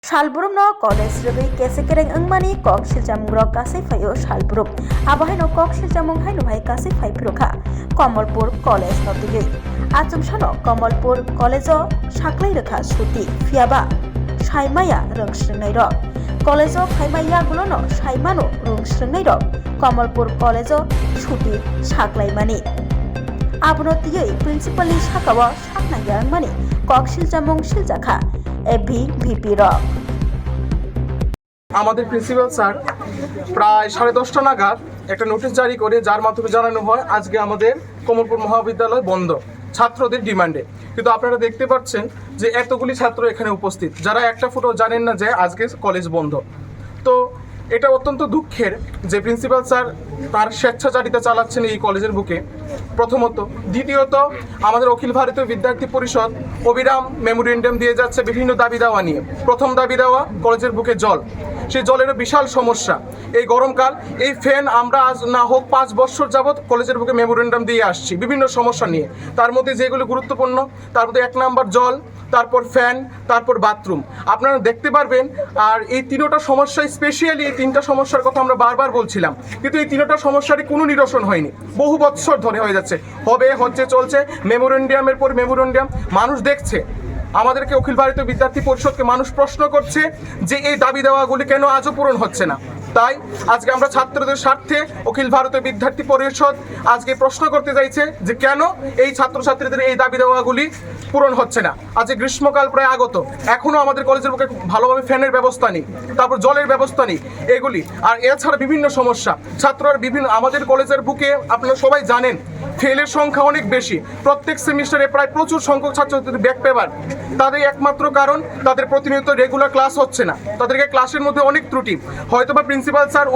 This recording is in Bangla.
Salburum no college rugi kese kereng engmani kok siljam grok kasai phayo salburum abahai no kok siljamung hai no bhai kasai phai pirokha Kamalpur college no dige achum sano Kamalpur college o saklai rekha suti fiaba saimaya rongsringnai rok college o phaimaya gulo no saimano rongsringnai rok Kamalpur college o suti saklai mani abono tige principal ni sakawa saknai yang mani kok siljamung siljakha VP rock আমাদের প্রিন্সিপাল স্যার প্রায় 10:30টা নাগাদ একটা নোটিশ জারি করে যার মাধ্যমে জানানো হয় আজকে আমাদের কমলপুর মহাবিদ্যালয় বন্ধ ছাত্রদের ডিমান্ডে। কিন্তু আপনারা দেখতে পাচ্ছেন যে এতগুলি ছাত্র এখানে উপস্থিত যারা একটা ফুটও জানেন না যে আজকে কলেজ বন্ধ। তো এটা অত্যন্ত দুঃখের যে প্রিন্সিপাল স্যার তার স্বেচ্ছাচারিতা চালাচ্ছেন এই কলেজের বুকে প্রথমত। দ্বিতীয়ত আমাদের অখিল ভারতীয় বিদ্যার্থী পরিষদ অবিরাম মেমোরেন্ডাম দিয়ে যাচ্ছে বিভিন্ন দাবি দাওয়া নিয়ে। প্রথম দাবি দেওয়া কলেজের বুকে জল, সেই জলেরও বিশাল সমস্যা। এই গরমকাল এই ফ্যান আমরা আজ না হোক 5 বছর যাবৎ কলেজের বুকে মেমোরেন্ডাম দিয়ে আসছি বিভিন্ন সমস্যা নিয়ে। তার মধ্যে যেগুলো গুরুত্বপূর্ণ তার মধ্যে 1 নাম্বার জল, তারপর ফ্যান, তারপর বাথরুম। আপনারা দেখতে পারবেন আর এই তিনটা সমস্যা স্পেশালি এই 3টা সমস্যার কথা আমরা বারবার বলছিলাম, কিন্তু এই 3টা সমস্যারই কোনো নিরসন হয়নি। বহু বছর ধরে হয়ে যাচ্ছে, হচ্ছে চলছে মেমোরেন্ডামের পর মেমোরেন্ডাম। মানুষ দেখছে, আমাদেরকে অখিল ভারতীয় বিদ্যার্থী পরিষদকে মানুষ প্রশ্ন করছে যে এই দাবি দেওয়াগুলি কেন আজও পূরণ হচ্ছে না। তাই আজকে আমরা ছাত্রদের স্বার্থে অখিল ভারতীয় বিদ্যার্থী পরিষদ আজকে প্রশ্ন করতে চাইছে যে কেন এই ছাত্রছাত্রীদের এই দাবি দেওয়াগুলি পূরণ হচ্ছে না। আজকে গ্রীষ্মকাল প্রায় আগত, এখনও আমাদের কলেজের বুকে ভালোভাবে ফ্যানের ব্যবস্থা নেই, তারপর জলের ব্যবস্থা নেই এগুলি। আর এছাড়া বিভিন্ন সমস্যা ছাত্ররা বিভিন্ন আমাদের কলেজের বুকে আপনারা সবাই জানেন ফেলের সংখ্যা অনেক বেশি। প্রত্যেক সেমিস্টারে প্রায় প্রচুর সংখ্যক ছাত্রছাত্রীদের ব্যাক পেপার। তাদের একমাত্র কারণ তাদের প্রতিনিয়ত রেগুলার ক্লাস হচ্ছে না, তাদেরকে ক্লাসের মধ্যে অনেক ত্রুটি। হয়তোবা প্রিন্সিপাল স্যার